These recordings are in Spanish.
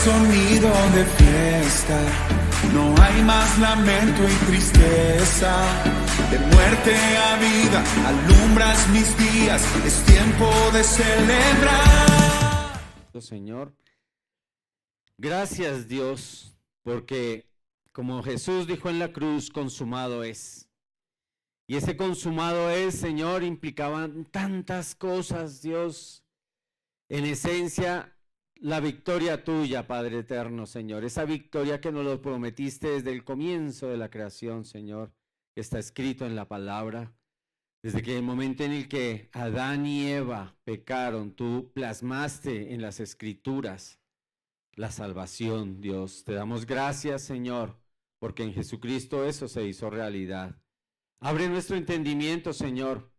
sonido de fiesta, no hay más lamento y tristeza. De muerte a vida alumbras mis días, es tiempo de celebrar. Señor, gracias Dios, porque como Jesús dijo en la cruz, consumado es. Y ese consumado es, Señor, implicaba tantas cosas, Dios. En esencia, la victoria tuya, Padre eterno, Señor. Esa victoria que nos lo prometiste desde el comienzo de la creación, Señor, que está escrito en la palabra. Desde que el momento en el que Adán y Eva pecaron, tú plasmaste en las escrituras la salvación, Dios. Te damos gracias, Señor, porque en Jesucristo eso se hizo realidad. Abre nuestro entendimiento, Señor,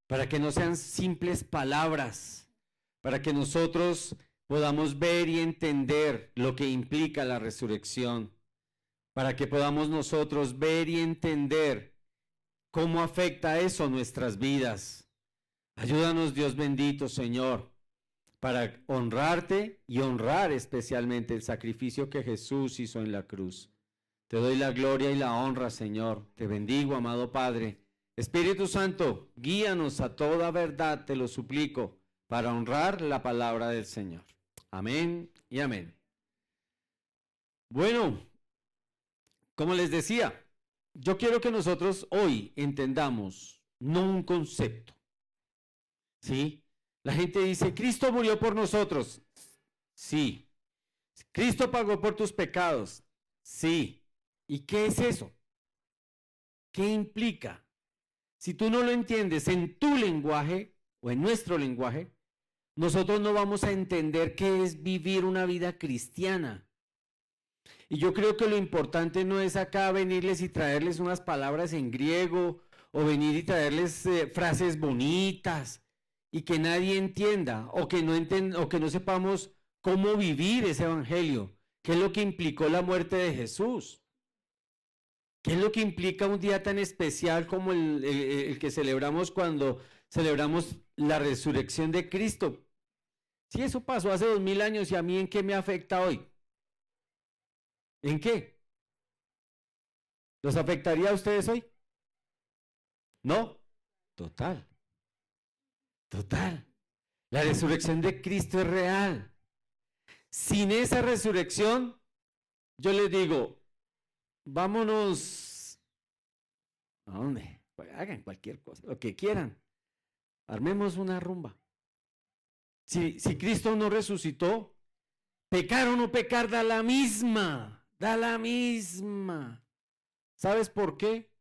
para que no sean simples palabras, para que nosotros podamos ver y entender lo que implica la resurrección, para que podamos nosotros ver y entender cómo afecta eso nuestras vidas. Ayúdanos, Dios bendito, Señor, para honrarte y honrar especialmente el sacrificio que Jesús hizo en la cruz. Te doy la gloria y la honra, Señor. Te bendigo, amado Padre. Espíritu Santo, guíanos a toda verdad, te lo suplico, para honrar la palabra del Señor. Amén y amén. Bueno, como les decía, yo quiero que nosotros hoy entendamos, no un concepto, ¿sí? La gente dice, Cristo murió por nosotros. Sí. Cristo pagó por tus pecados. Sí. ¿Y qué es eso? ¿Qué implica? Si tú no lo entiendes en tu lenguaje o en nuestro lenguaje, nosotros no vamos a entender qué es vivir una vida cristiana. Y yo creo que lo importante no es acá venirles y traerles unas palabras en griego o venir y traerles frases bonitas y que nadie entienda o que no sepamos cómo vivir ese evangelio. ¿Qué es lo que implicó la muerte de Jesús? ¿Qué es lo que implica un día tan especial como el que celebramos cuando celebramos la resurrección de Cristo? Si eso pasó hace 2000 años, ¿y a mí en qué me afecta hoy? ¿En qué? ¿Los afectaría a ustedes hoy? ¿No? Total. Total. La resurrección de Cristo es real. Sin esa resurrección, yo les digo, vámonos. ¿A dónde? Pues hagan cualquier cosa, lo que quieran. Armemos una rumba. Si Cristo no resucitó, pecar o no pecar da la misma. Da la misma. ¿Sabes por qué?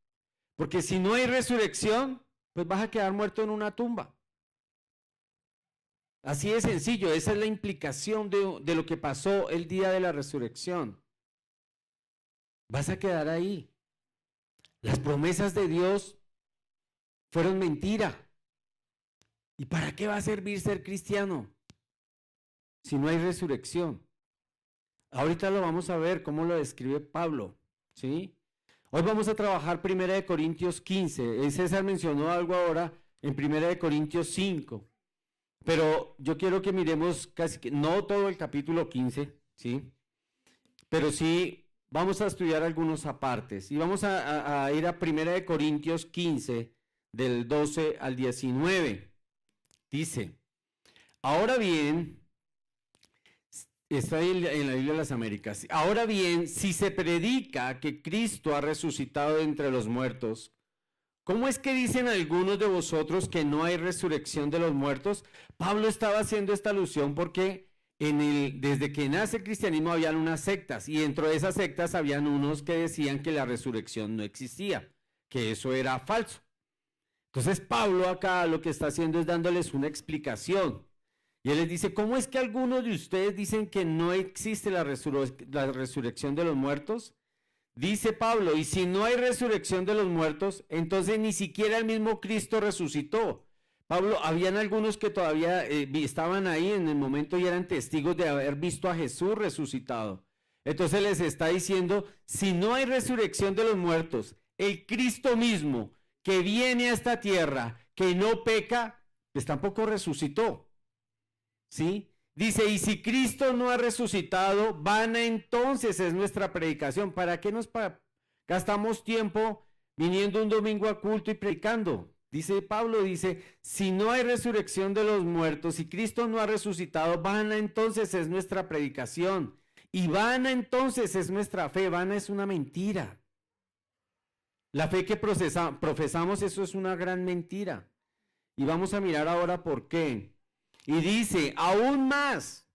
Porque si no hay resurrección, pues vas a quedar muerto en una tumba. Así de sencillo, esa es la implicación de lo que pasó el día de la resurrección. Vas a quedar ahí. Las promesas de Dios fueron mentira. ¿Y para qué va a servir ser cristiano si no hay resurrección? Ahorita lo vamos a ver cómo lo describe Pablo, ¿sí? Hoy vamos a trabajar 1 Corintios 15. César mencionó algo ahora en 1 Corintios 5. Pero yo quiero que miremos no todo el capítulo 15, ¿sí? Pero sí vamos a estudiar algunos apartes. Y vamos a ir a 1 Corintios 15, del 12 al 19. Dice, ahora bien, está en la Biblia de las Américas. Ahora bien, si se predica que Cristo ha resucitado de entre los muertos, ¿cómo es que dicen algunos de vosotros que no hay resurrección de los muertos? Pablo estaba haciendo esta alusión porque desde que nace el cristianismo habían unas sectas y dentro de esas sectas habían unos que decían que la resurrección no existía, que eso era falso. Entonces Pablo acá lo que está haciendo es dándoles una explicación. Y él les dice, ¿cómo es que algunos de ustedes dicen que no existe la resurrección de los muertos? Dice Pablo, y si no hay resurrección de los muertos, entonces ni siquiera el mismo Cristo resucitó. Pablo, habían algunos que todavía estaban ahí en el momento y eran testigos de haber visto a Jesús resucitado. Entonces les está diciendo, si no hay resurrección de los muertos, el Cristo mismo que viene a esta tierra, que no peca, pues tampoco resucitó. ¿Sí? Dice, y si Cristo no ha resucitado, vana entonces es nuestra predicación. ¿Para qué nos gastamos tiempo viniendo un domingo a culto y predicando? Dice Pablo, dice, si no hay resurrección de los muertos, si Cristo no ha resucitado, vana entonces es nuestra predicación. Y vana entonces es nuestra fe. Vana es una mentira. La fe que profesamos, eso es una gran mentira. Y vamos a mirar ahora por qué. Y dice, aún más,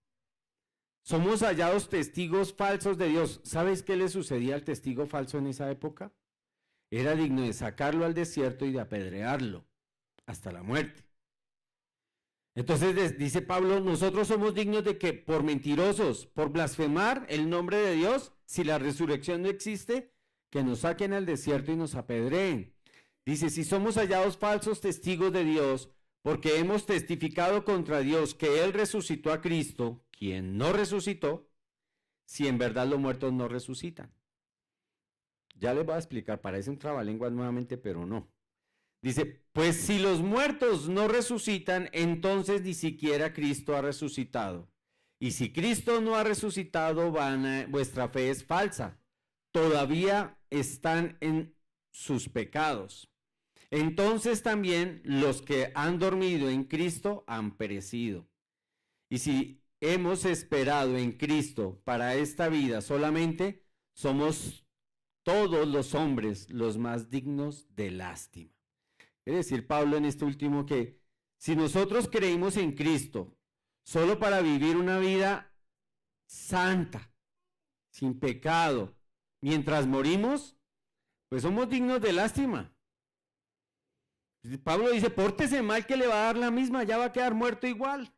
somos hallados testigos falsos de Dios. ¿Sabes qué le sucedía al testigo falso en esa época? Era digno de sacarlo al desierto y de apedrearlo hasta la muerte. Entonces dice Pablo, nosotros somos dignos de que por mentirosos, por blasfemar el nombre de Dios, si la resurrección no existe, que nos saquen al desierto y nos apedreen. Dice, si somos hallados falsos testigos de Dios, porque hemos testificado contra Dios que Él resucitó a Cristo, quien no resucitó, si en verdad los muertos no resucitan. Ya les voy a explicar, parece un trabalenguas nuevamente, pero no. Dice, pues si los muertos no resucitan, entonces ni siquiera Cristo ha resucitado. Y si Cristo no ha resucitado, vuestra fe es falsa. Todavía están en sus pecados. Entonces también los que han dormido en Cristo han perecido. Y si hemos esperado en Cristo para esta vida solamente, somos todos los hombres los más dignos de lástima. Quiere decir Pablo en este último que si nosotros creímos en Cristo solo para vivir una vida santa, sin pecado, mientras morimos, pues somos dignos de lástima. Pablo dice, pórtese mal que le va a dar la misma, ya va a quedar muerto igual.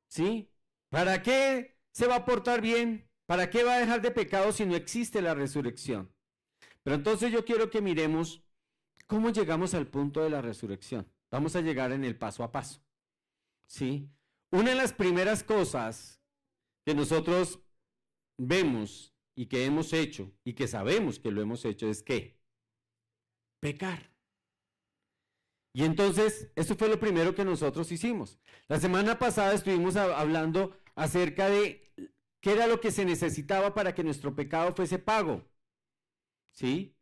¿Sí? ¿Para qué se va a portar bien? ¿Para qué va a dejar de pecado si no existe la resurrección? Pero entonces yo quiero que miremos cómo llegamos al punto de la resurrección. Vamos a llegar en el paso a paso. ¿Sí? Una de las primeras cosas que nosotros vemos y que hemos hecho y que sabemos que lo hemos hecho es ¿qué? Pecar. Y entonces, eso fue lo primero que nosotros hicimos. La semana pasada estuvimos hablando acerca de qué era lo que se necesitaba para que nuestro pecado fuese pago. ¿Sí?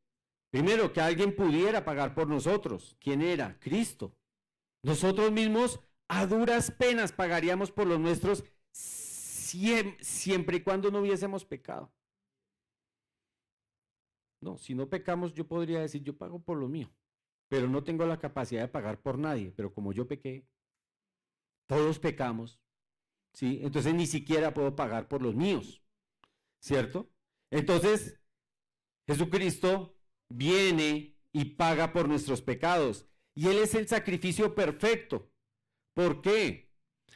Primero, que alguien pudiera pagar por nosotros. ¿Quién era? Cristo. Nosotros mismos a duras penas pagaríamos por los nuestros siempre y cuando no hubiésemos pecado. No, si no pecamos, yo podría decir, yo pago por lo mío. Pero no tengo la capacidad de pagar por nadie, pero como yo pequé, todos pecamos, ¿sí? Entonces ni siquiera puedo pagar por los míos, ¿cierto? Entonces, Jesucristo viene y paga por nuestros pecados, y Él es el sacrificio perfecto. ¿Por qué?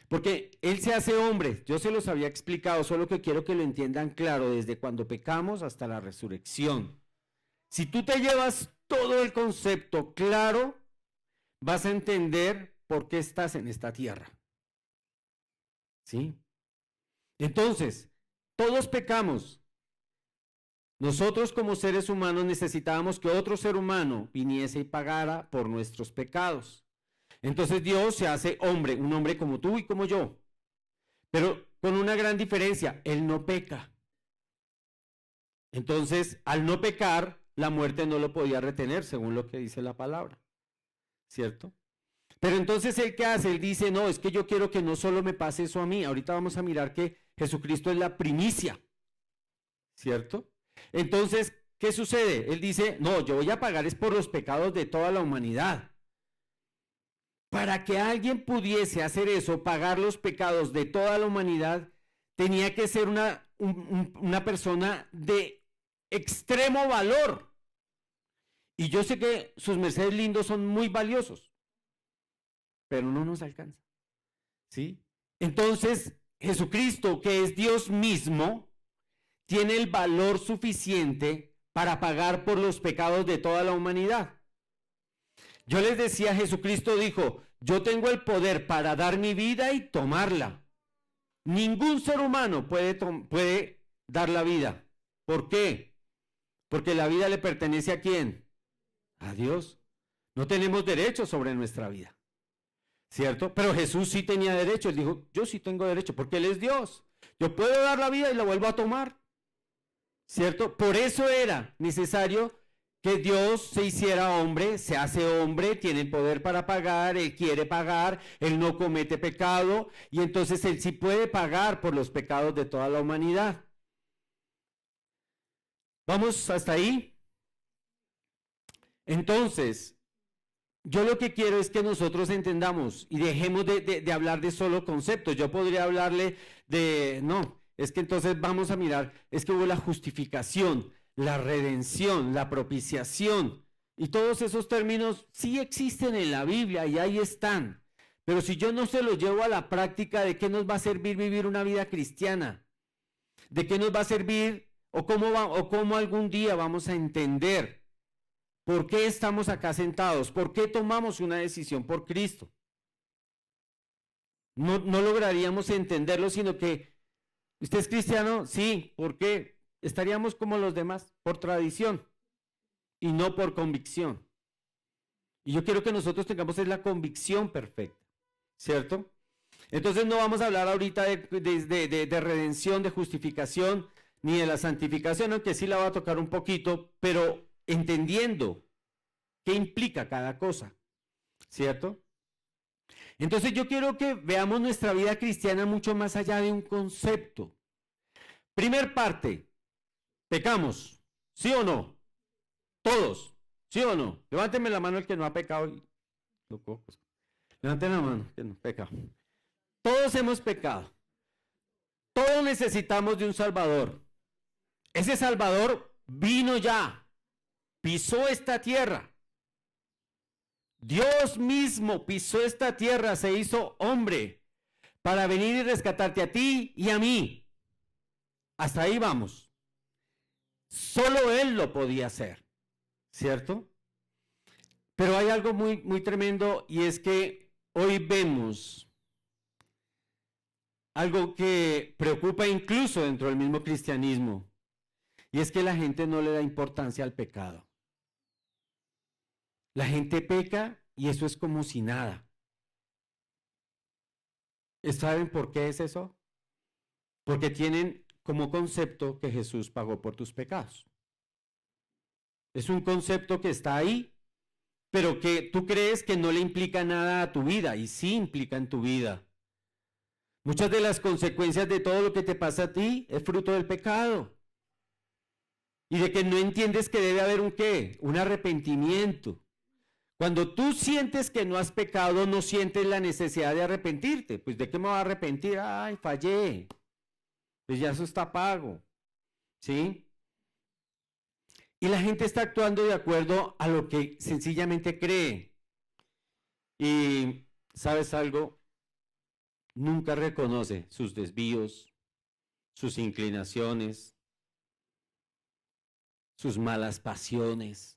Porque Él se hace hombre, yo se los había explicado, solo que quiero que lo entiendan claro, desde cuando pecamos hasta la resurrección. Si tú te llevas todo el concepto claro, vas a entender por qué estás en esta tierra. ¿Sí? Entonces, todos pecamos. Nosotros como seres humanos necesitábamos que otro ser humano viniese y pagara por nuestros pecados. Entonces Dios se hace hombre, un hombre como tú y como yo. Pero con una gran diferencia, Él no peca. Entonces, al no pecar, la muerte no lo podía retener, según lo que dice la palabra, ¿cierto? Pero entonces, ¿él qué hace? Él dice, no, es que yo quiero que no solo me pase eso a mí. Ahorita vamos a mirar que Jesucristo es la primicia, ¿cierto? Entonces, ¿qué sucede? Él dice, no, yo voy a pagar es por los pecados de toda la humanidad. Para que alguien pudiese hacer eso, pagar los pecados de toda la humanidad, tenía que ser una persona de extremo valor. Y yo sé que sus mercedes lindos son muy valiosos, pero no nos alcanza. ¿Sí? Entonces, Jesucristo, que es Dios mismo, tiene el valor suficiente para pagar por los pecados de toda la humanidad. Yo les decía, Jesucristo dijo, yo tengo el poder para dar mi vida y tomarla. Ningún ser humano puede dar la vida. ¿Por qué? Porque la vida le pertenece ¿a quién? A Dios. No tenemos derecho sobre nuestra vida. ¿cierto? Pero Jesús sí tenía derecho, él dijo, yo sí tengo derecho, porque Él es Dios. Yo puedo dar la vida y la vuelvo a tomar, ¿cierto? Por eso era necesario que Dios se hiciera hombre, se hace hombre, tiene el poder para pagar, Él quiere pagar, Él no comete pecado, y entonces Él sí puede pagar por los pecados de toda la humanidad. ¿Vamos hasta ahí? Entonces, yo lo que quiero es que nosotros entendamos y dejemos de hablar de solo conceptos. Yo podría hablarle no, es que entonces vamos a mirar, es que hubo la justificación, la redención, la propiciación, y todos esos términos sí existen en la Biblia y ahí están. Pero si yo no se los llevo a la práctica, ¿de qué nos va a servir vivir una vida cristiana? ¿De qué nos va a servir o cómo algún día vamos a entender por qué estamos acá sentados? ¿Por qué tomamos una decisión por Cristo? No lograríamos entenderlo, sino que ¿usted es cristiano? Sí. ¿Por qué? Estaríamos como los demás, por tradición y no por convicción. Y yo quiero que nosotros tengamos la convicción perfecta, ¿cierto? Entonces no vamos a hablar ahorita de redención, de justificación, ni de la santificación, aunque sí la va a tocar un poquito, pero entendiendo qué implica cada cosa, ¿cierto? Entonces yo quiero que veamos nuestra vida cristiana mucho más allá de un concepto. Primer parte, ¿pecamos? ¿Sí o no? Todos, ¿sí o no? Levánteme la mano el que no ha pecado. Levanten la mano, que no ha pecado. Todos hemos pecado. Todos necesitamos de un Salvador. Ese Salvador vino ya, pisó esta tierra. Dios mismo pisó esta tierra, se hizo hombre para venir y rescatarte a ti y a mí. Hasta ahí vamos. Solo Él lo podía hacer, ¿cierto? Pero hay algo muy, muy tremendo, y es que hoy vemos algo que preocupa incluso dentro del mismo cristianismo, y es que la gente no le da importancia al pecado. La gente peca y eso es como si nada. ¿Saben por qué es eso? Porque tienen como concepto que Jesús pagó por tus pecados. Es un concepto que está ahí, pero que tú crees que no le implica nada a tu vida, y sí implica en tu vida. Muchas de las consecuencias de todo lo que te pasa a ti es fruto del pecado. Y de que no entiendes que debe haber un arrepentimiento. Cuando tú sientes que no has pecado, no sientes la necesidad de arrepentirte. Pues ¿de qué me voy a arrepentir? Ay, fallé. Pues ya eso está pago. ¿Sí? Y la gente está actuando de acuerdo a lo que sencillamente cree. Y ¿sabes algo? Nunca reconoce sus desvíos, sus inclinaciones, sus malas pasiones.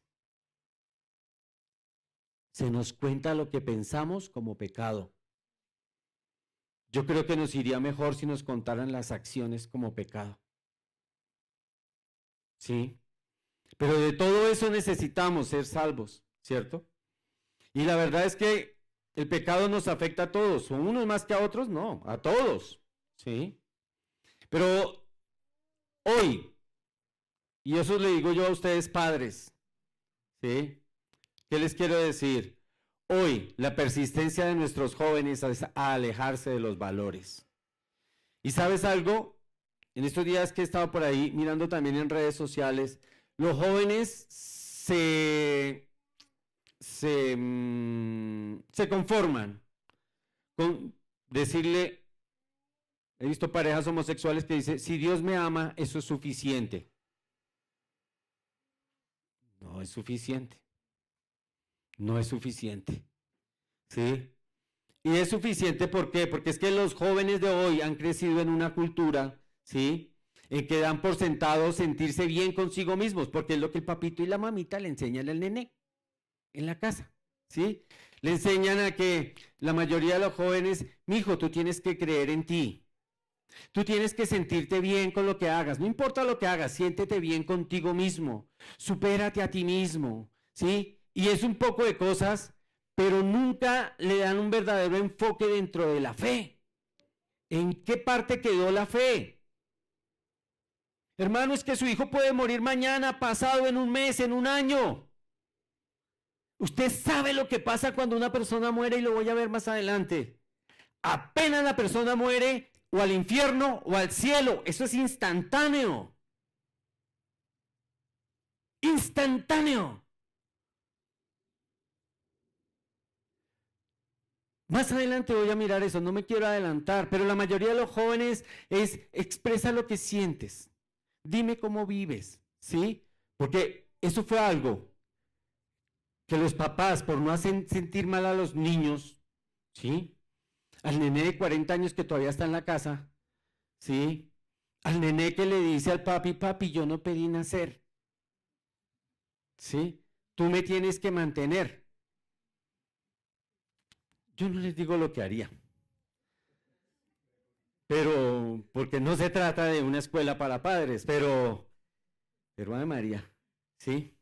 Se nos cuenta lo que pensamos como pecado. Yo creo que nos iría mejor si nos contaran las acciones como pecado. ¿Sí? Pero de todo eso necesitamos ser salvos, ¿cierto? Y la verdad es que el pecado nos afecta a todos, ¿son unos más que a otros? No, a todos, ¿sí? Pero hoy, y eso le digo yo a ustedes padres, ¿sí? ¿Qué les quiero decir? Hoy la persistencia de nuestros jóvenes es a alejarse de los valores. ¿Y sabes algo? En estos días que he estado por ahí mirando también en redes sociales, los jóvenes se conforman con decirle, he visto parejas homosexuales que dicen, si Dios me ama, eso es suficiente. No es suficiente. No es suficiente. ¿Sí? Y es suficiente, ¿por qué? Porque es que los jóvenes de hoy han crecido en una cultura, ¿sí?, en que dan por sentado sentirse bien consigo mismos, porque es lo que el papito y la mamita le enseñan al nené en la casa, ¿sí? Le enseñan a que la mayoría de los jóvenes, mijo, tú tienes que creer en ti. Tú tienes que sentirte bien con lo que hagas. No importa lo que hagas, siéntete bien contigo mismo. Supérate a ti mismo, ¿sí? Y es un poco de cosas, pero nunca le dan un verdadero enfoque dentro de la fe. ¿En qué parte quedó la fe? Hermano, es que su hijo puede morir mañana, pasado, en un mes, en un año. Usted sabe lo que pasa cuando una persona muere y lo voy a ver más adelante. Apenas la persona muere, o al infierno o al cielo, eso es instantáneo. Instantáneo. Más adelante voy a mirar eso, no me quiero adelantar, pero la mayoría de los jóvenes expresa lo que sientes. Dime cómo vives, ¿sí? Porque eso fue algo que los papás, por no hacer sentir mal a los niños, ¿sí? Al nené de 40 años que todavía está en la casa, ¿sí? Al nené que le dice al papi, papi, yo no pedí nacer, ¿sí? Tú me tienes que mantener. Yo no les digo lo que haría, pero, porque no se trata de una escuela para padres, pero Ave María, ¿sí?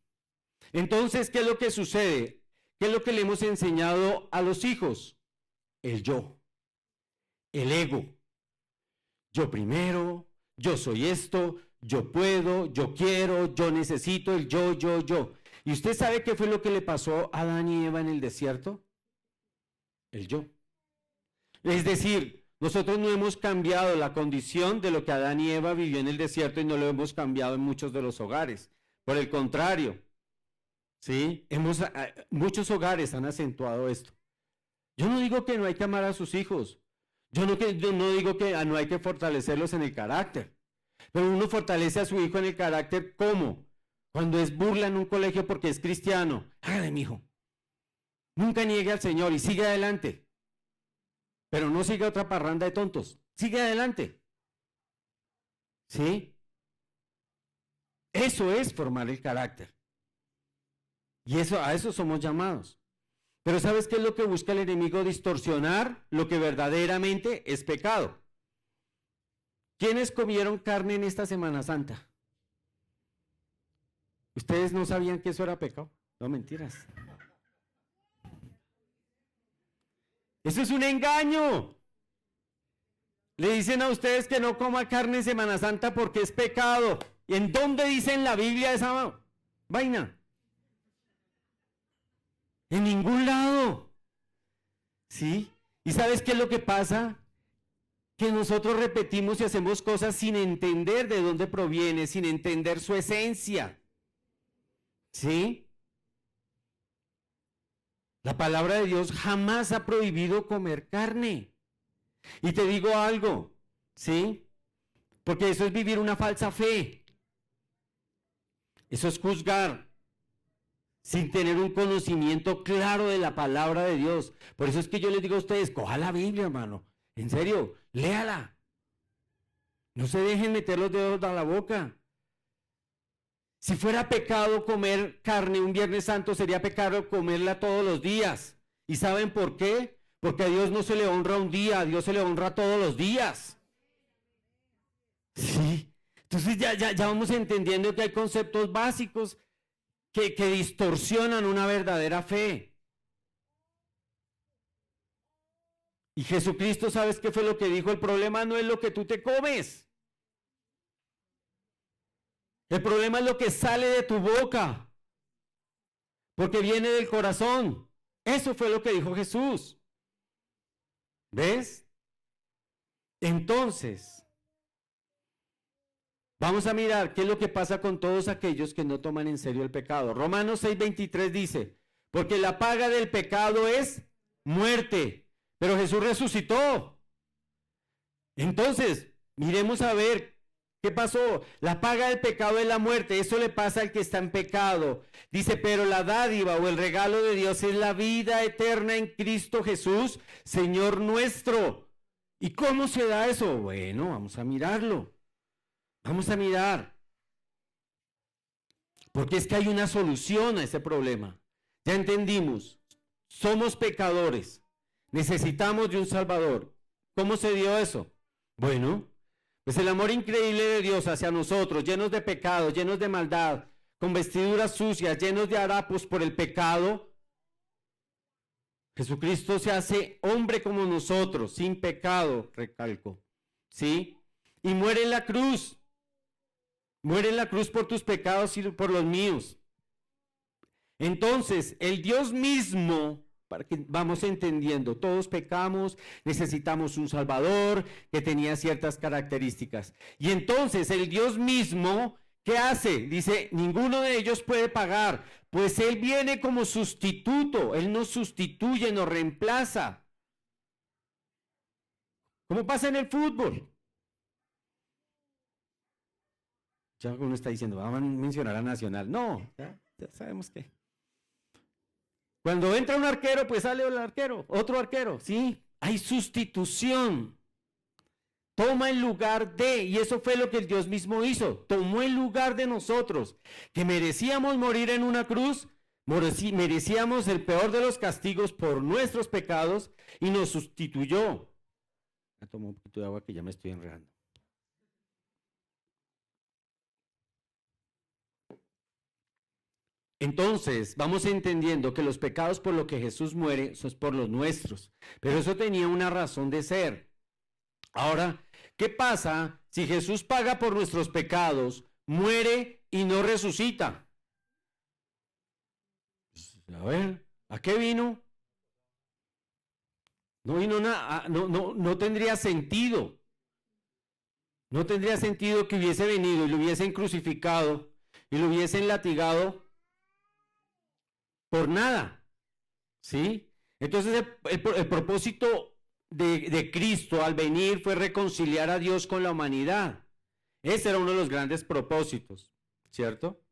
Entonces, ¿qué es lo que sucede? ¿Qué es lo que le hemos enseñado a los hijos? El yo, el ego. Yo primero, yo soy esto, yo puedo, yo quiero, yo necesito, el yo. ¿Y usted sabe qué fue lo que le pasó a Adán y Eva en el desierto? El yo. Es decir, nosotros no hemos cambiado la condición de lo que Adán y Eva vivió en el desierto y no lo hemos cambiado en muchos de los hogares. Por el contrario, ¿sí? Muchos hogares han acentuado esto. Yo no digo que no hay que amar a sus hijos. Yo no digo que no hay que fortalecerlos en el carácter. Pero uno fortalece a su hijo en el carácter, ¿cómo? Cuando es burla en un colegio porque es cristiano. Hágale, mijo. Nunca niegue al Señor y sigue adelante. Pero no siga otra parranda de tontos. Sigue adelante. ¿Sí? Eso es formar el carácter. Y a eso somos llamados. Pero ¿sabes qué es lo que busca el enemigo? Distorsionar lo que verdaderamente es pecado. ¿Quiénes comieron carne en esta Semana Santa? ¿Ustedes no sabían que eso era pecado? No, mentiras. Eso es un engaño. Le dicen a ustedes que no coma carne en Semana Santa porque es pecado. ¿Y en dónde dice en la Biblia esa vaina? En ningún lado. ¿Sí? ¿Y sabes qué es lo que pasa? Que nosotros repetimos y hacemos cosas sin entender de dónde proviene, sin entender su esencia. ¿Sí? La palabra de Dios jamás ha prohibido comer carne. Y te digo algo, ¿sí? Porque eso es vivir una falsa fe. Eso es juzgar sin tener un conocimiento claro de la palabra de Dios. Por eso es que yo les digo a ustedes, coja la Biblia, hermano. En serio, léala. No se dejen meter los dedos a la boca. Si fuera pecado comer carne un Viernes Santo, sería pecado comerla todos los días. ¿Y saben por qué? Porque a Dios no se le honra un día, a Dios se le honra todos los días. Sí. Entonces ya vamos entendiendo que hay conceptos básicos que distorsionan una verdadera fe. Y Jesucristo, ¿sabes qué fue lo que dijo? El problema no es lo que tú te comes. El problema es lo que sale de tu boca, porque viene del corazón. Eso fue lo que dijo Jesús. ¿Ves? Entonces, vamos a mirar qué es lo que pasa con todos aquellos que no toman en serio el pecado. Romanos 6:23 dice, porque la paga del pecado es muerte, pero Jesús resucitó. Entonces, miremos a ver ¿qué pasó? La paga del pecado es la muerte. Eso le pasa al que está en pecado. Dice, pero la dádiva o el regalo de Dios es la vida eterna en Cristo Jesús, Señor nuestro. ¿Y cómo se da eso? Bueno, vamos a mirarlo. Vamos a mirar. Porque es que hay una solución a ese problema. Ya entendimos. Somos pecadores. Necesitamos de un Salvador. ¿Cómo se dio eso? Bueno, pues el amor increíble de Dios hacia nosotros, llenos de pecado, llenos de maldad, con vestiduras sucias, llenos de harapos por el pecado, Jesucristo se hace hombre como nosotros, sin pecado, recalco, ¿sí? Y muere en la cruz. Muere en la cruz por tus pecados y por los míos. Entonces, el Dios mismo, para que vamos entendiendo, todos pecamos, necesitamos un Salvador que tenía ciertas características. Y entonces el Dios mismo, ¿qué hace? Dice, ninguno de ellos puede pagar, pues Él viene como sustituto, Él nos sustituye, nos reemplaza. ¿Cómo pasa en el fútbol? Ya uno está diciendo, vamos a mencionar a Nacional. No, ya sabemos que. Cuando entra un arquero, pues sale el arquero, otro arquero, ¿sí? Hay sustitución. Toma el lugar de, y eso fue lo que el Dios mismo hizo. Tomó el lugar de nosotros, que merecíamos morir en una cruz, merecíamos el peor de los castigos por nuestros pecados, y nos sustituyó. Ya tomo un poquito de agua que ya me estoy enredando. Entonces, vamos entendiendo que los pecados por los que Jesús muere son por los nuestros, pero eso tenía una razón de ser. Ahora, ¿qué pasa si Jesús paga por nuestros pecados, muere y no resucita? A ver, ¿a qué vino? No vino nada, no tendría sentido. No tendría sentido que hubiese venido y lo hubiesen crucificado y lo hubiesen latigado por nada, ¿sí? Entonces el propósito de Cristo al venir fue reconciliar a Dios con la humanidad. Ese era uno de los grandes propósitos, ¿cierto?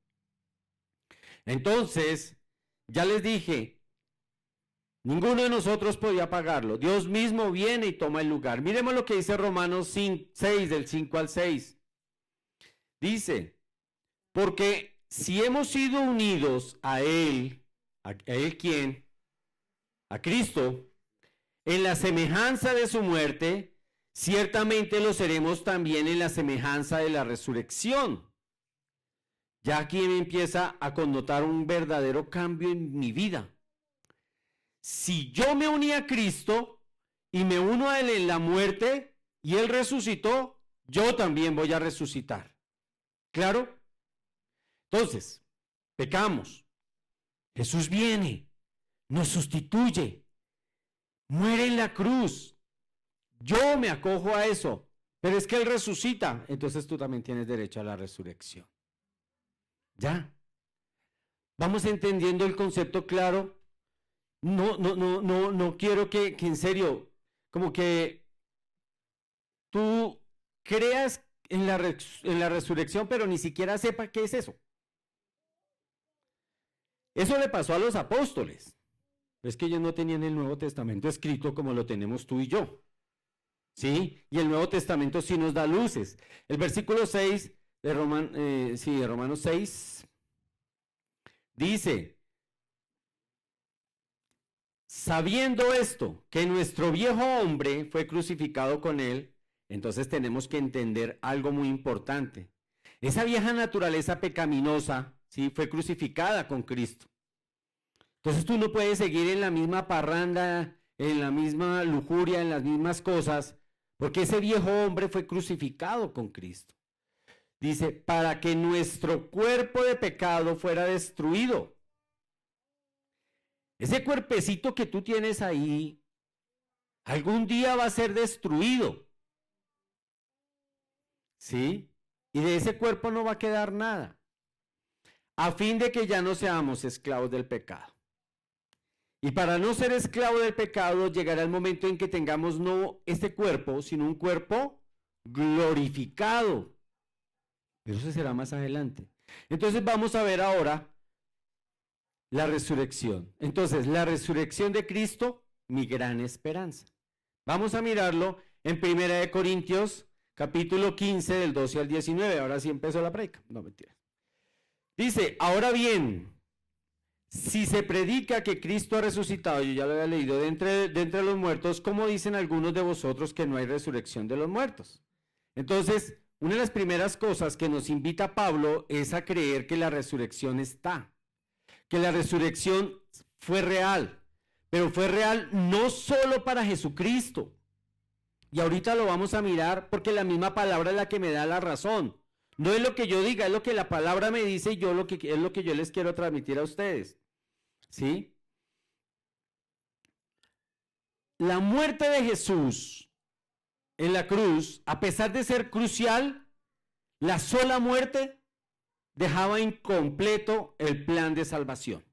Entonces, ya les dije, ninguno de nosotros podía pagarlo. Dios mismo viene y toma el lugar. Miremos lo que dice Romanos 6, del 5 al 6. Dice, porque si hemos sido unidos a Él, ¿quién? A Cristo, en la semejanza de su muerte, ciertamente lo seremos también en la semejanza de la resurrección. Ya aquí me empieza a connotar un verdadero cambio en mi vida. Si yo me uní a Cristo y me uno a Él en la muerte y Él resucitó, yo también voy a resucitar. ¿Claro? Entonces, pecamos. Jesús viene, nos sustituye, muere en la cruz. Yo me acojo a eso, pero es que Él resucita, entonces tú también tienes derecho a la resurrección. ¿Ya? ¿Vamos entendiendo el concepto claro? No quiero que en serio, como que tú creas en la resurrección, pero ni siquiera sepa qué es eso. Eso le pasó a los apóstoles. Es que ellos no tenían el Nuevo Testamento escrito como lo tenemos tú y yo. ¿Sí? Y el Nuevo Testamento sí nos da luces. El versículo 6 de Romanos 6 dice, sabiendo esto, que nuestro viejo hombre fue crucificado con Él, entonces tenemos que entender algo muy importante. Esa vieja naturaleza pecaminosa, ¿sí?, fue crucificada con Cristo. Entonces tú no puedes seguir en la misma parranda, en la misma lujuria, en las mismas cosas, porque ese viejo hombre fue crucificado con Cristo. Dice, para que nuestro cuerpo de pecado fuera destruido. Ese cuerpecito que tú tienes ahí, algún día va a ser destruido. ¿Sí? Y de ese cuerpo no va a quedar nada. A fin de que ya no seamos esclavos del pecado. Y para no ser esclavo del pecado, llegará el momento en que tengamos no este cuerpo, sino un cuerpo glorificado. Pero eso será más adelante. Entonces vamos a ver ahora la resurrección. Entonces, la resurrección de Cristo, mi gran esperanza. Vamos a mirarlo en 1 Corintios, capítulo 15, del 12 al 19. Ahora sí empezó la prédica. No, mentira. Dice, ahora bien, si se predica que Cristo ha resucitado, yo ya lo había leído, de entre los muertos, ¿cómo dicen algunos de vosotros que no hay resurrección de los muertos? Entonces, una de las primeras cosas que nos invita Pablo es a creer que la resurrección está, que la resurrección fue real, pero fue real no solo para Jesucristo. Y ahorita lo vamos a mirar porque la misma palabra es la que me da la razón. No es lo que yo diga, es lo que la palabra me dice y es lo que yo les quiero transmitir a ustedes. ¿Sí? La muerte de Jesús en la cruz, a pesar de ser crucial, la sola muerte dejaba incompleto el plan de salvación.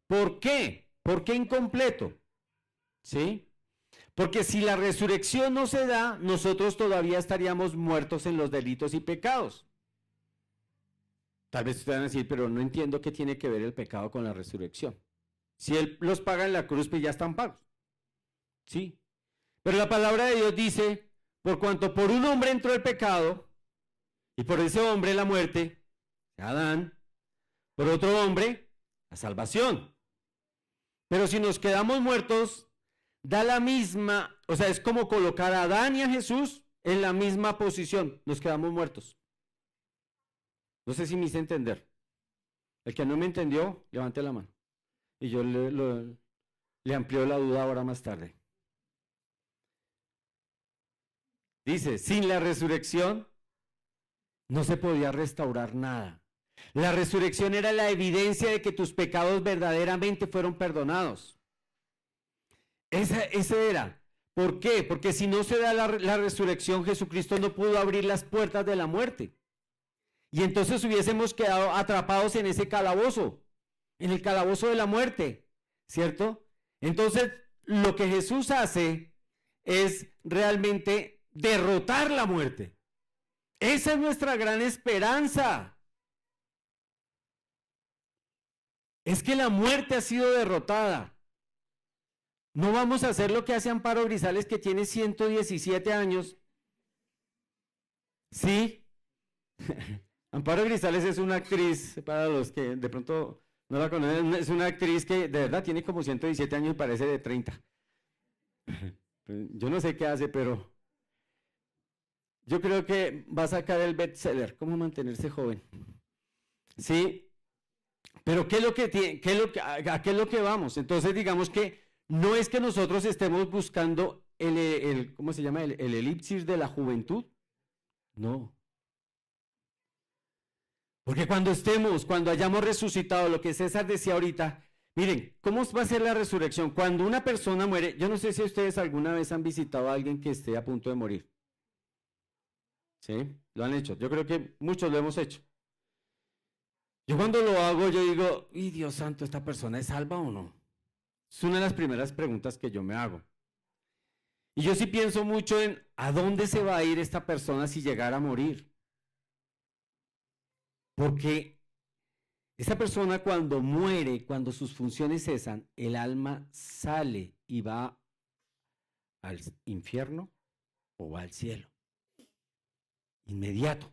¿Por qué? ¿Por qué incompleto? ¿Sí? Porque si la resurrección no se da, nosotros todavía estaríamos muertos en los delitos y pecados. Tal vez ustedes van a decir, pero no entiendo qué tiene que ver el pecado con la resurrección. Si Él los paga en la cruz, pues ya están pagos. Sí. Pero la palabra de Dios dice, por cuanto por un hombre entró el pecado, y por ese hombre la muerte, Adán, por otro hombre, la salvación. Pero si nos quedamos muertos, da la misma, o sea, es como colocar a Adán y a Jesús en la misma posición. Nos quedamos muertos. No sé si me hice entender. El que no me entendió, levante la mano. Y yo le amplío la duda ahora más tarde. Dice, sin la resurrección no se podía restaurar nada. La resurrección era la evidencia de que tus pecados verdaderamente fueron perdonados. Ese era. ¿Por qué? Porque si no se da la resurrección, Jesucristo no pudo abrir las puertas de la muerte. Y entonces hubiésemos quedado atrapados en ese calabozo, en el calabozo de la muerte, ¿cierto? Entonces, lo que Jesús hace es realmente derrotar la muerte. Esa es nuestra gran esperanza. Es que la muerte ha sido derrotada. No vamos a hacer lo que hace Amparo Grisales, que tiene 117 años. ¿Sí? Amparo Grisales es una actriz, para los que de pronto no la conocen, es una actriz que de verdad tiene como 117 años y parece de 30. Yo no sé qué hace, pero yo creo que va a sacar el bestseller, cómo mantenerse joven. ¿Sí? Pero ¿qué es lo que tiene, a qué es lo que vamos? Entonces digamos que no es que nosotros estemos buscando ¿cómo se llama? El elipsis de la juventud. No. Porque cuando hayamos resucitado, lo que César decía ahorita, miren, ¿cómo va a ser la resurrección? Cuando una persona muere, yo no sé si ustedes alguna vez han visitado a alguien que esté a punto de morir. ¿Sí? Lo han hecho. Yo creo que muchos lo hemos hecho. Yo cuando lo hago, yo digo, ¡y Dios santo, esta persona es salva o no! Es una de las primeras preguntas que yo me hago. Y yo sí pienso mucho en ¿a dónde se va a ir esta persona si llegara a morir? Porque esa persona cuando muere, cuando sus funciones cesan, el alma sale y va al infierno o va al cielo. Inmediato.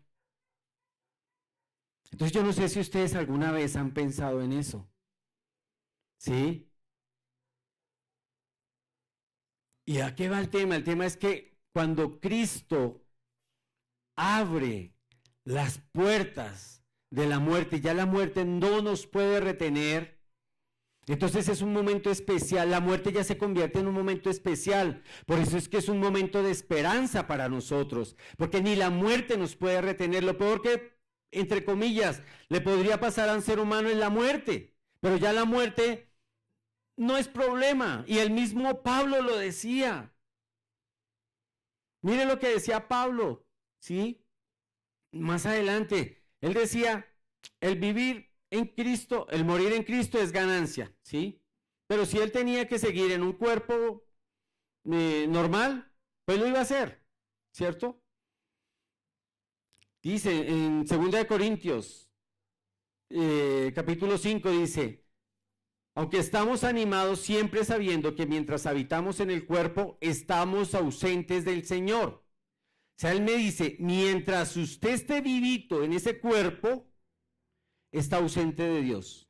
Entonces yo no sé si ustedes alguna vez han pensado en eso. ¿Sí? ¿Y a qué va el tema? El tema es que cuando Cristo abre las puertas de la muerte, ya la muerte no nos puede retener. Entonces es un momento especial, la muerte ya se convierte en un momento especial, por eso es que es un momento de esperanza para nosotros, porque ni la muerte nos puede retener. Lo peor que, entre comillas, le podría pasar a un ser humano es la muerte, pero ya la muerte no es problema, y el mismo Pablo lo decía. Mire lo que decía Pablo, ¿sí? Más adelante, él decía, el vivir en Cristo, el morir en Cristo es ganancia, ¿sí? Pero si él tenía que seguir en un cuerpo normal, pues lo iba a hacer, ¿cierto? Dice en 2 Corintios, capítulo 5, dice, aunque estamos animados siempre sabiendo que mientras habitamos en el cuerpo, estamos ausentes del Señor. O sea, él me dice, mientras usted esté vivito en ese cuerpo, está ausente de Dios.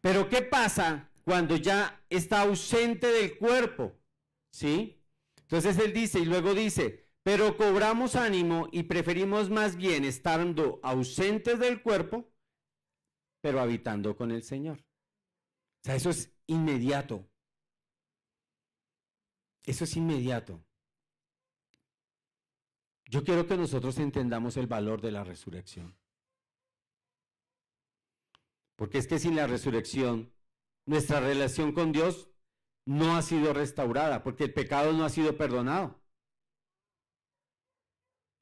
Pero ¿qué pasa cuando ya está ausente del cuerpo? ¿Sí? Entonces él dice, y luego dice, pero cobramos ánimo y preferimos más bien estando ausentes del cuerpo, pero habitando con el Señor. O sea, eso es inmediato. Eso es inmediato. Yo quiero que nosotros entendamos el valor de la resurrección. Porque es que sin la resurrección, nuestra relación con Dios no ha sido restaurada, porque el pecado no ha sido perdonado.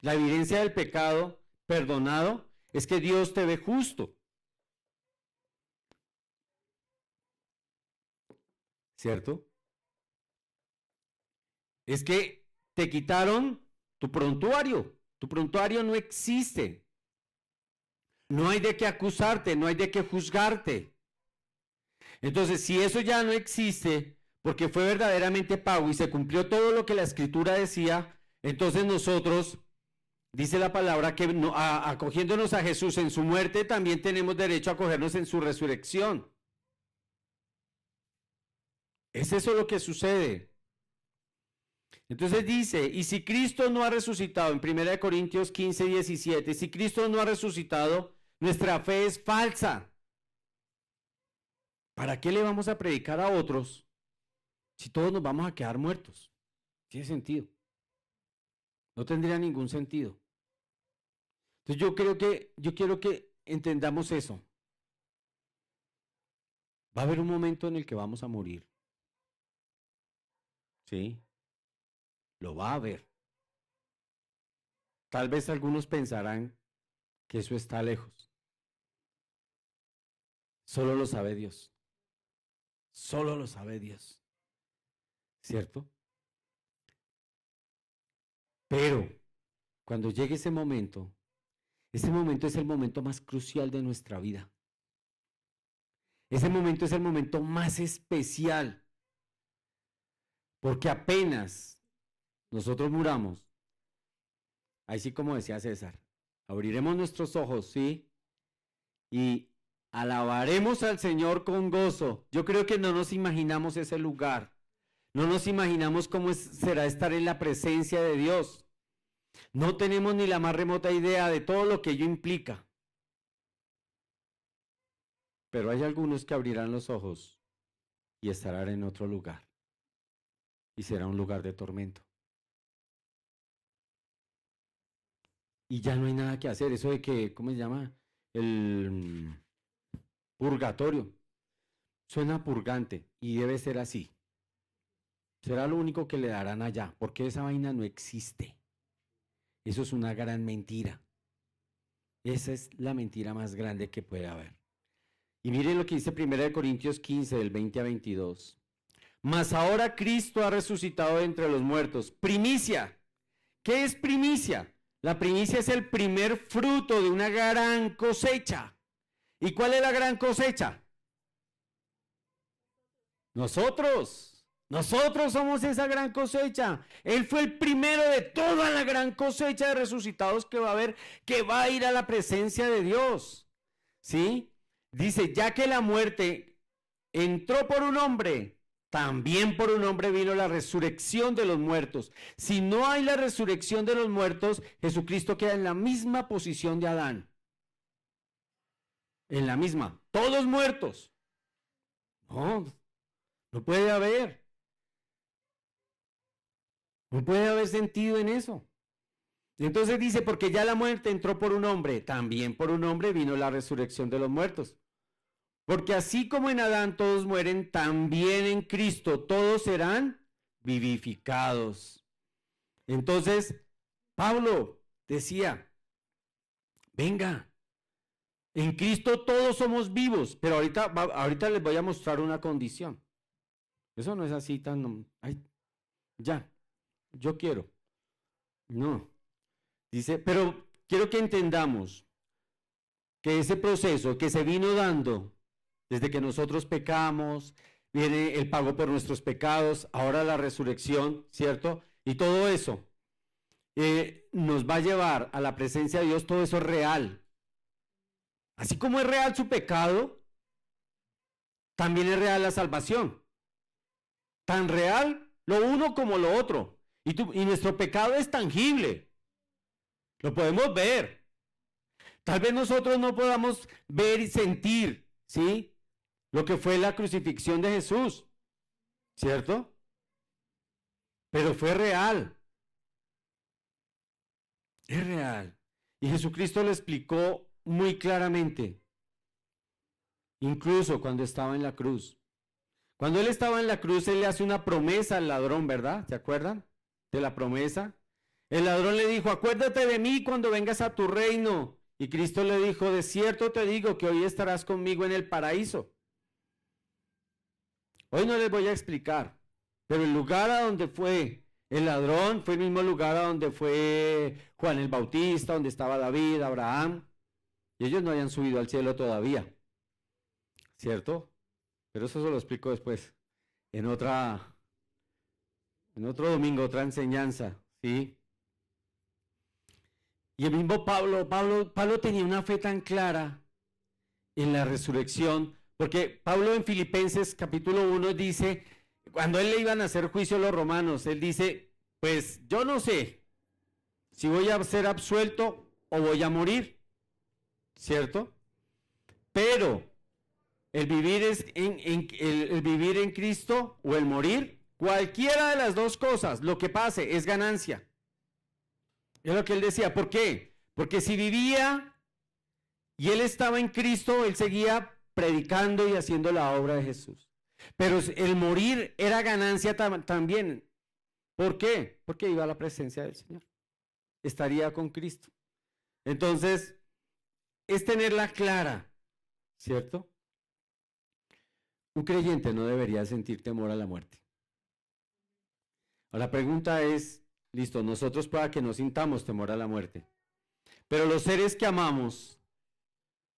La evidencia del pecado perdonado es que Dios te ve justo. ¿Cierto? Es que te quitaron tu prontuario. Tu prontuario no existe. No hay de qué acusarte, no hay de qué juzgarte. Entonces, si eso ya no existe, porque fue verdaderamente pago y se cumplió todo lo que la Escritura decía, entonces nosotros, dice la palabra, que acogiéndonos a Jesús en su muerte, también tenemos derecho a acogernos en su resurrección. Es eso lo que sucede. Entonces dice, y si Cristo no ha resucitado, en 1 Corintios 15, 17, si Cristo no ha resucitado, nuestra fe es falsa. ¿Para qué le vamos a predicar a otros si todos nos vamos a quedar muertos? Tiene sentido. No tendría ningún sentido. Entonces yo quiero que entendamos eso. Va a haber un momento en el que vamos a morir. ¿Sí? Lo va a haber. Tal vez algunos pensarán que eso está lejos. Solo lo sabe Dios. Solo lo sabe Dios. ¿Cierto? Pero cuando llegue ese momento es el momento más crucial de nuestra vida. Ese momento es el momento más especial. Porque apenas nosotros muramos, ahí sí como decía César, abriremos nuestros ojos, ¿sí? Y alabaremos al Señor con gozo. Yo creo que no nos imaginamos ese lugar. No nos imaginamos cómo será estar en la presencia de Dios. No tenemos ni la más remota idea de todo lo que ello implica. Pero hay algunos que abrirán los ojos y estarán en otro lugar. Y será un lugar de tormento. Y ya no hay nada que hacer. Eso de que, ¿cómo se llama? El purgatorio. Suena purgante y debe ser así. Será lo único que le darán allá, porque esa vaina no existe. Eso es una gran mentira. Esa es la mentira más grande que puede haber. Y miren lo que dice 1 Corintios 15, del 20 a 22. Mas ahora Cristo ha resucitado de entre los muertos. Primicia. ¿Qué es primicia? La primicia es el primer fruto de una gran cosecha. ¿Y cuál es la gran cosecha? Nosotros. Nosotros somos esa gran cosecha. Él fue el primero de toda la gran cosecha de resucitados que va a haber, que va a ir a la presencia de Dios. ¿Sí? Dice, ya que la muerte entró por un hombre, también por un hombre vino la resurrección de los muertos. Si no hay la resurrección de los muertos, Jesucristo queda en la misma posición de Adán. En la misma. Todos muertos. No puede haber. No puede haber sentido en eso. Entonces dice, porque ya la muerte entró por un hombre, también por un hombre vino la resurrección de los muertos. Porque así como en Adán todos mueren, también en Cristo todos serán vivificados. Entonces, Pablo decía, venga, en Cristo todos somos vivos, pero ahorita les voy a mostrar una condición. Eso no es así tan, yo quiero. No. Dice, pero quiero que entendamos que ese proceso que se vino dando desde que nosotros pecamos, viene el pago por nuestros pecados, ahora la resurrección, ¿cierto? Y todo eso nos va a llevar a la presencia de Dios, todo eso es real. Así como es real su pecado, también es real la salvación. Tan real lo uno como lo otro. Y nuestro pecado es tangible. Lo podemos ver. Tal vez nosotros no podamos ver y sentir, ¿sí? lo que fue la crucifixión de Jesús, ¿cierto? Pero fue real. Es real. Y Jesucristo lo explicó muy claramente, incluso cuando estaba en la cruz. Cuando Él estaba en la cruz, Él le hace una promesa al ladrón, ¿verdad? ¿Se acuerdan de la promesa? El ladrón le dijo, acuérdate de mí cuando vengas a tu reino. Y Cristo le dijo, de cierto te digo que hoy estarás conmigo en el paraíso. Hoy no les voy a explicar, pero el lugar a donde fue el ladrón fue el mismo lugar a donde fue Juan el Bautista, donde estaba David, Abraham. Y ellos no habían subido al cielo todavía, ¿cierto? Pero eso se lo explico después, en otro domingo, otra enseñanza, ¿sí? Y el mismo Pablo tenía una fe tan clara en la resurrección, porque Pablo en Filipenses capítulo 1 dice, cuando él le iban a hacer juicio a los romanos, él dice, pues yo no sé si voy a ser absuelto o voy a morir, ¿cierto? Pero el vivir el vivir en Cristo o el morir, cualquiera de las dos cosas, lo que pase es ganancia. Es lo que él decía. ¿Por qué? Porque si vivía y él estaba en Cristo, él seguía predicando y haciendo la obra de Jesús. Pero el morir era ganancia también. ¿Por qué? Porque iba a la presencia del Señor. Estaría con Cristo. Entonces, es tenerla clara, ¿cierto? Un creyente no debería sentir temor a la muerte. La pregunta es, listo, nosotros para que no sintamos temor a la muerte. Pero los seres que amamos,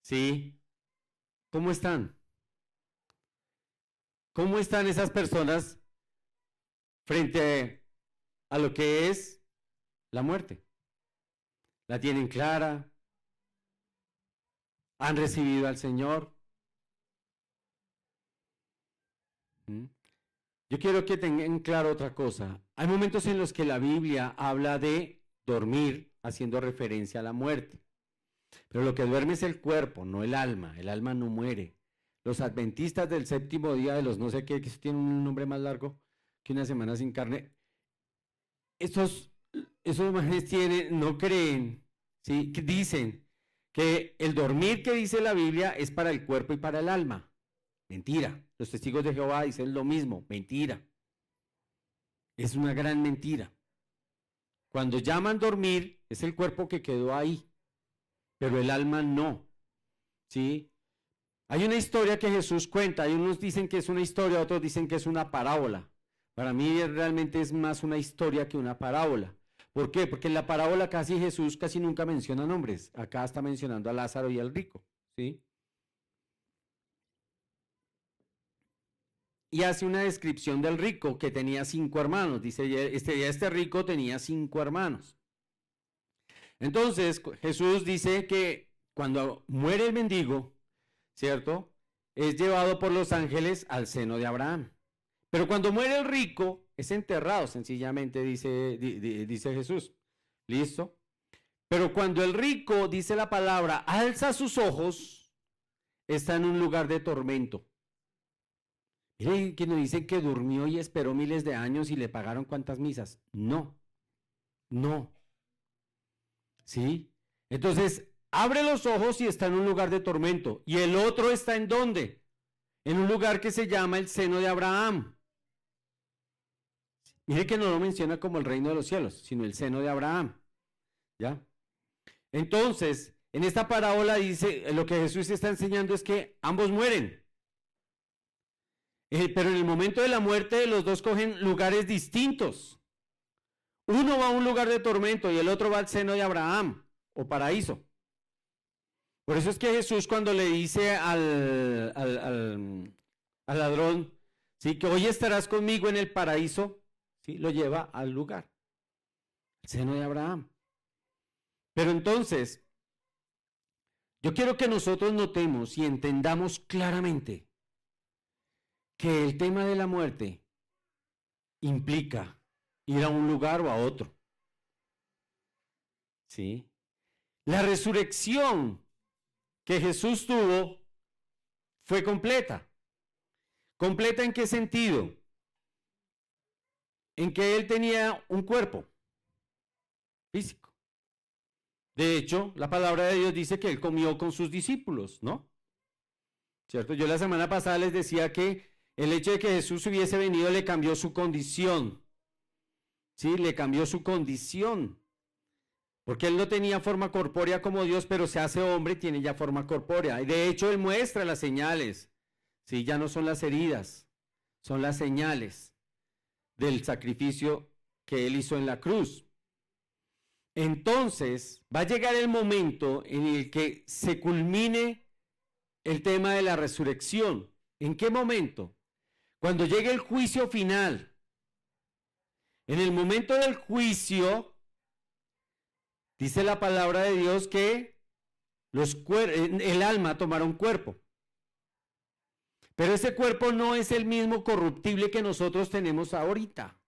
¿sí? ¿Cómo están? ¿Cómo están esas personas frente a lo que es la muerte? ¿La tienen clara? ¿Han recibido al Señor? Yo quiero que tengan claro otra cosa. Hay momentos en los que la Biblia habla de dormir, haciendo referencia a la muerte. Pero lo que duerme es el cuerpo, no el alma. El alma no muere. Los adventistas del séptimo día, de los no sé qué, que tienen un nombre más largo que una semana sin carne, esos imágenes no creen, ¿sí? Que dicen que el dormir que dice la Biblia es para el cuerpo y para el alma. Mentira. Los testigos de Jehová dicen lo mismo. Mentira. Es una gran mentira. Cuando llaman dormir, es el cuerpo que quedó ahí, pero el alma no. ¿Sí? Hay una historia que Jesús cuenta. Hay unos dicen que es una historia, otros dicen que es una parábola. Para mí realmente es más una historia que una parábola. ¿Por qué? Porque en la parábola Jesús casi nunca menciona nombres. Acá está mencionando a Lázaro y al rico. ¿Sí? Y hace una descripción del rico que tenía 5 hermanos. Dice, este rico tenía 5 hermanos. Entonces, Jesús dice que cuando muere el mendigo, ¿cierto? Es llevado por los ángeles al seno de Abraham. Pero cuando muere el rico, es enterrado, sencillamente, dice Jesús. ¿Listo? Pero cuando el rico, dice la palabra, alza sus ojos, está en un lugar de tormento. Miren que nos dicen que durmió y esperó miles de años y le pagaron cuántas misas. No. ¿Sí? Entonces, abre los ojos y está en un lugar de tormento. ¿Y el otro está en dónde? En un lugar que se llama el seno de Abraham. Mire que no lo menciona como el reino de los cielos, sino el seno de Abraham. ¿Ya? Entonces, en esta parábola dice, lo que Jesús está enseñando es que ambos mueren. Pero en el momento de la muerte los dos cogen lugares distintos. Uno va a un lugar de tormento y el otro va al seno de Abraham o paraíso. Por eso es que Jesús cuando le dice al ladrón, ¿sí? Que hoy estarás conmigo en el paraíso, ¿sí? Lo lleva al lugar, al seno de Abraham. Pero entonces, yo quiero que nosotros notemos y entendamos claramente que el tema de la muerte implica ir a un lugar o a otro. ¿Sí? La resurrección que Jesús tuvo fue completa. ¿Completa en qué sentido? En que él tenía un cuerpo físico. De hecho, la palabra de Dios dice que él comió con sus discípulos, ¿no? ¿Cierto? Yo la semana pasada les decía que el hecho de que Jesús hubiese venido le cambió su condición. Sí, le cambió su condición. Porque él no tenía forma corpórea como Dios, pero se hace hombre y tiene ya forma corpórea. Y de hecho, él muestra las señales. Sí, ya no son las heridas, son las señales del sacrificio que él hizo en la cruz. Entonces, va a llegar el momento en el que se culmine el tema de la resurrección. ¿En qué momento? Cuando llegue el juicio final. En el momento del juicio, dice la palabra de Dios que el alma tomará un cuerpo. Pero ese cuerpo no es el mismo corruptible que nosotros tenemos ahorita.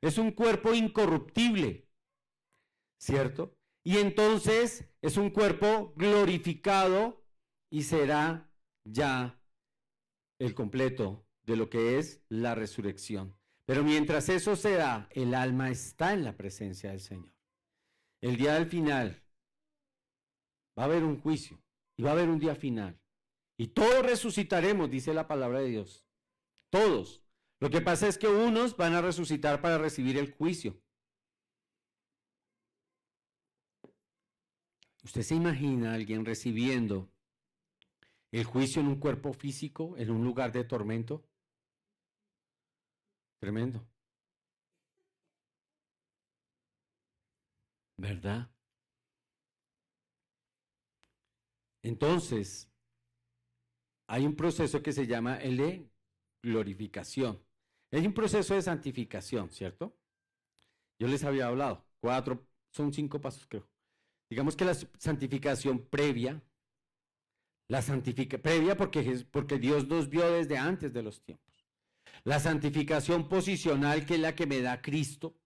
Es un cuerpo incorruptible, ¿cierto? Y entonces es un cuerpo glorificado y será ya el completo de lo que es la resurrección. Pero mientras eso se da, el alma está en la presencia del Señor. El día del final va a haber un juicio y va a haber un día final. Y todos resucitaremos, dice la palabra de Dios. Todos. Lo que pasa es que unos van a resucitar para recibir el juicio. ¿Usted se imagina a alguien recibiendo el juicio en un cuerpo físico, en un lugar de tormento? Tremendo. ¿Verdad? Entonces, hay un proceso que se llama el de glorificación. Hay un proceso de santificación, ¿cierto? Yo les había hablado, 5 pasos creo. Digamos que la santificación previa, porque Dios nos vio desde antes de los tiempos. La santificación posicional, que es la que me da Cristo,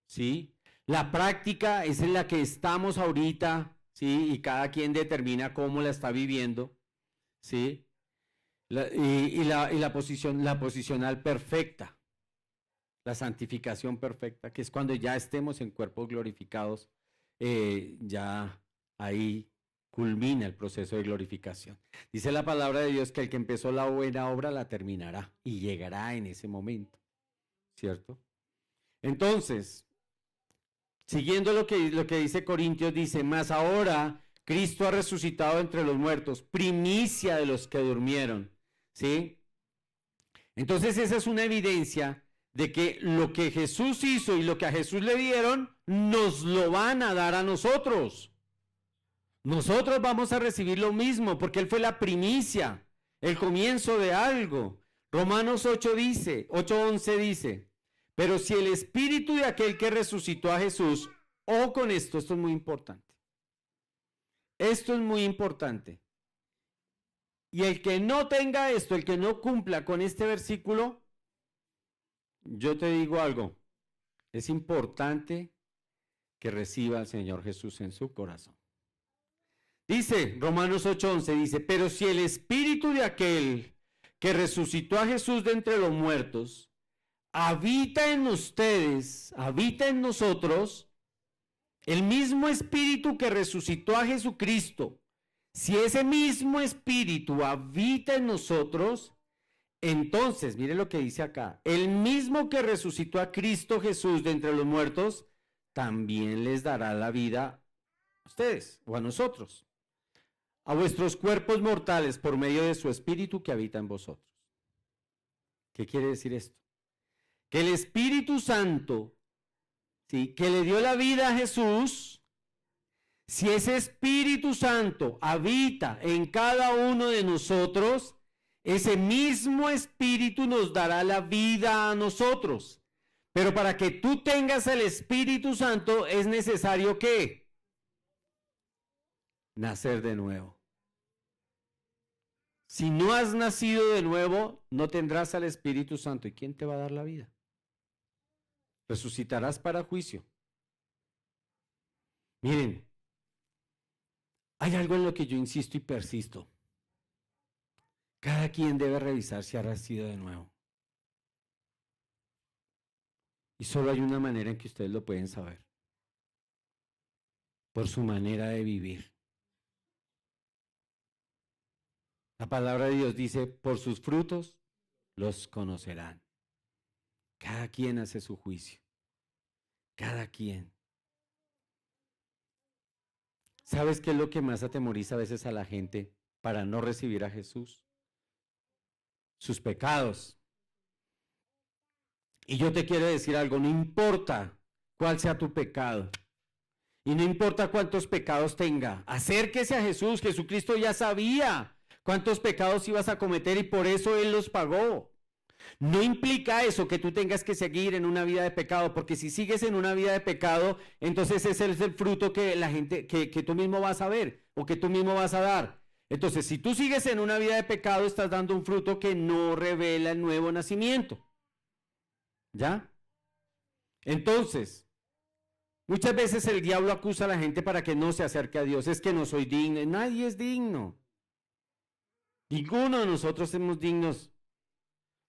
¿sí? La práctica es en la que estamos ahorita, ¿sí? Y cada quien determina cómo la está viviendo, ¿sí? La posicional perfecta, la santificación perfecta, que es cuando ya estemos en cuerpos glorificados, ya ahí culmina el proceso de glorificación. Dice la palabra de Dios que el que empezó la buena obra la terminará y llegará en ese momento, ¿cierto? Entonces, siguiendo lo que dice Corintios, dice, mas ahora Cristo ha resucitado entre los muertos, primicia de los que durmieron, ¿sí? Entonces esa es una evidencia de que lo que Jesús hizo y lo que a Jesús le dieron, nos lo van a dar a nosotros. Nosotros vamos a recibir lo mismo porque Él fue la primicia, el comienzo de algo. Romanos 8:11 dice, pero si el espíritu de aquel que resucitó a Jesús, ojo con esto es muy importante. Esto es muy importante. Y el que no tenga esto, el que no cumpla con este versículo, yo te digo algo, es importante que reciba al Señor Jesús en su corazón. Dice, Romanos 8:11, dice, pero si el espíritu de aquel que resucitó a Jesús de entre los muertos, habita en ustedes, habita en nosotros, el mismo espíritu que resucitó a Jesucristo, si ese mismo espíritu habita en nosotros, entonces, mire lo que dice acá, el mismo que resucitó a Cristo Jesús de entre los muertos, también les dará la vida a ustedes o a nosotros, a vuestros cuerpos mortales por medio de su espíritu que habita en vosotros. ¿Qué quiere decir esto? Que el Espíritu Santo, ¿sí?, que le dio la vida a Jesús, si ese Espíritu Santo habita en cada uno de nosotros, ese mismo Espíritu nos dará la vida a nosotros. Pero para que tú tengas el Espíritu Santo es necesario ¿qué? Nacer de nuevo. Si no has nacido de nuevo, no tendrás al Espíritu Santo. ¿Y quién te va a dar la vida? Resucitarás para juicio. Miren, hay algo en lo que yo insisto y persisto. Cada quien debe revisar si ha nacido de nuevo. Y solo hay una manera en que ustedes lo pueden saber. Por su manera de vivir. La palabra de Dios dice, por sus frutos los conocerán. Cada quien hace su juicio. Cada quien. ¿Sabes qué es lo que más atemoriza a veces a la gente para no recibir a Jesús? Sus pecados. Y yo te quiero decir algo, no importa cuál sea tu pecado. Y no importa cuántos pecados tenga, acérquese a Jesús. Jesucristo ya sabía cuántos pecados ibas a cometer y por eso Él los pagó. No implica eso que tú tengas que seguir en una vida de pecado, porque si sigues en una vida de pecado, entonces ese es el fruto que la gente, que tú mismo vas a ver o que tú mismo vas a dar. Entonces, si tú sigues en una vida de pecado, estás dando un fruto que no revela el nuevo nacimiento. ¿Ya? Entonces, muchas veces el diablo acusa a la gente para que no se acerque a Dios. Es que no soy digno. Nadie es digno. Ninguno de nosotros somos dignos.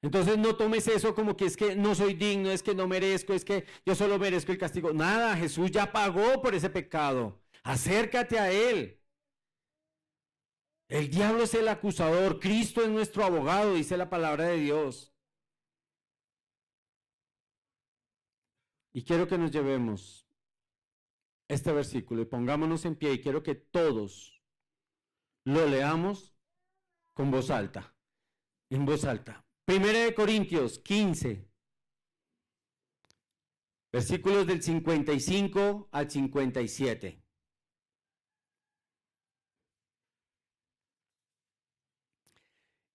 Entonces no tomes eso como que es que no soy digno, es que no merezco, es que yo solo merezco el castigo. Nada, Jesús ya pagó por ese pecado. Acércate a Él. El diablo es el acusador, Cristo es nuestro abogado, dice la palabra de Dios. Y quiero que nos llevemos este versículo y pongámonos en pie y quiero que todos lo leamos con voz alta, en voz alta. 1 Corintios 15, versículos del 55 al 57.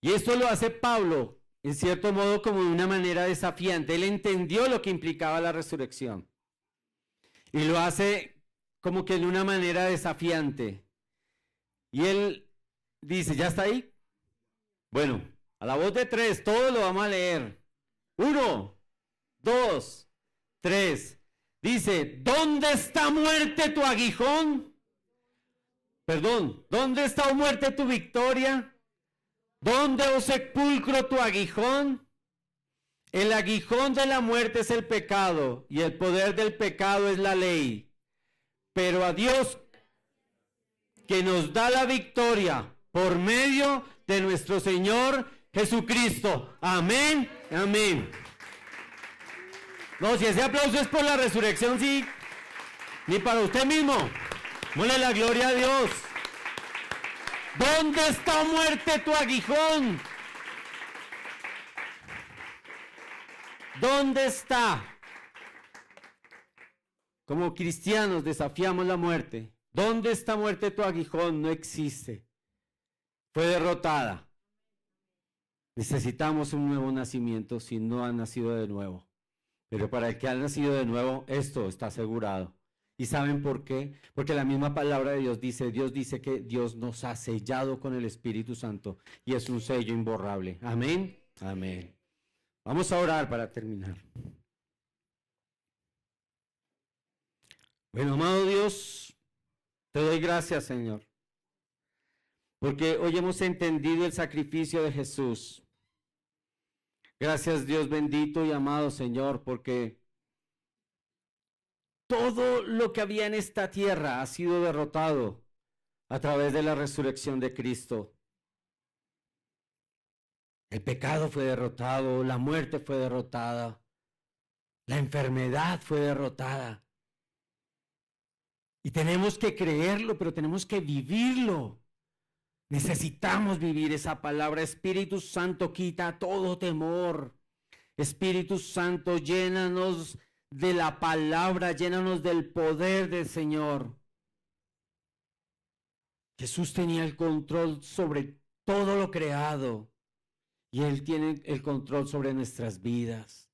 Y esto lo hace Pablo, en cierto modo, como de una manera desafiante. Él entendió lo que implicaba la resurrección. Y lo hace como que de una manera desafiante. Y él dice, ¿ya está ahí? Bueno, a la voz de 3, todos lo vamos a leer. 1, 2, 3. Dice, ¿dónde está muerte tu aguijón? Perdón, ¿dónde está muerte tu victoria? ¿Dónde, oh sepulcro, tu aguijón? El aguijón de la muerte es el pecado, y el poder del pecado es la ley. Pero a Dios, que nos da la victoria por medio de nuestro Señor Jesucristo. Amén, amén. No, si ese aplauso es por la resurrección, sí, ni para usted mismo. Démosle la gloria a Dios. ¿Dónde está muerte tu aguijón? ¿Dónde está? Como cristianos desafiamos la muerte. ¿Dónde está muerte tu aguijón? No existe. Fue derrotada. Necesitamos un nuevo nacimiento si no han nacido de nuevo. Pero para el que ha nacido de nuevo, esto está asegurado. ¿Y saben por qué? Porque la misma palabra de Dios dice que Dios nos ha sellado con el Espíritu Santo y es un sello imborrable. Amén, amén. Vamos a orar para terminar. Bueno, amado Dios, te doy gracias, Señor, porque hoy hemos entendido el sacrificio de Jesús. Gracias, Dios bendito y amado Señor, porque todo lo que había en esta tierra ha sido derrotado a través de la resurrección de Cristo. El pecado fue derrotado, la muerte fue derrotada, la enfermedad fue derrotada. Y tenemos que creerlo, pero tenemos que vivirlo. Necesitamos vivir esa palabra. Espíritu Santo, quita todo temor. Espíritu Santo, llénanos de la palabra, llénanos del poder del Señor. Jesús tenía el control sobre todo lo creado y Él tiene el control sobre nuestras vidas.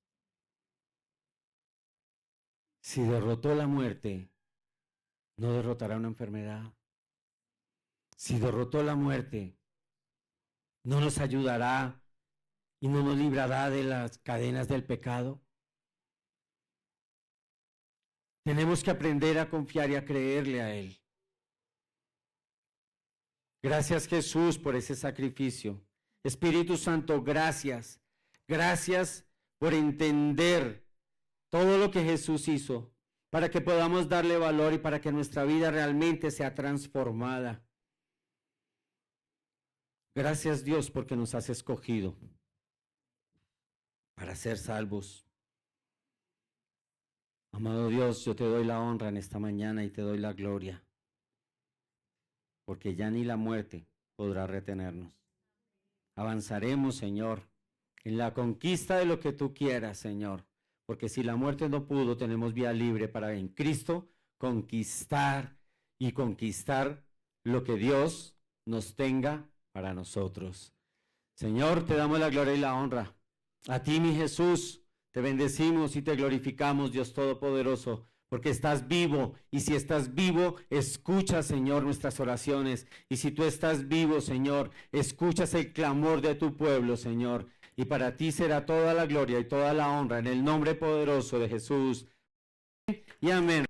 Si derrotó la muerte, no derrotará una enfermedad. Si derrotó la muerte, no nos ayudará y no nos librará de las cadenas del pecado. Tenemos que aprender a confiar y a creerle a Él. Gracias, Jesús, por ese sacrificio. Espíritu Santo, gracias. Gracias por entender todo lo que Jesús hizo, para que podamos darle valor y para que nuestra vida realmente sea transformada. Gracias, Dios, porque nos has escogido para ser salvos. Amado Dios, yo te doy la honra en esta mañana y te doy la gloria, porque ya ni la muerte podrá retenernos. Avanzaremos, Señor, en la conquista de lo que tú quieras, Señor, porque si la muerte no pudo, tenemos vía libre para en Cristo conquistar lo que Dios nos tenga para nosotros. Señor, te damos la gloria y la honra. A ti, mi Jesús, te bendecimos y te glorificamos, Dios Todopoderoso, porque estás vivo, y si estás vivo, escucha, Señor, nuestras oraciones, y si tú estás vivo, Señor, escuchas el clamor de tu pueblo, Señor, y para ti será toda la gloria y toda la honra, en el nombre poderoso de Jesús. Y amén.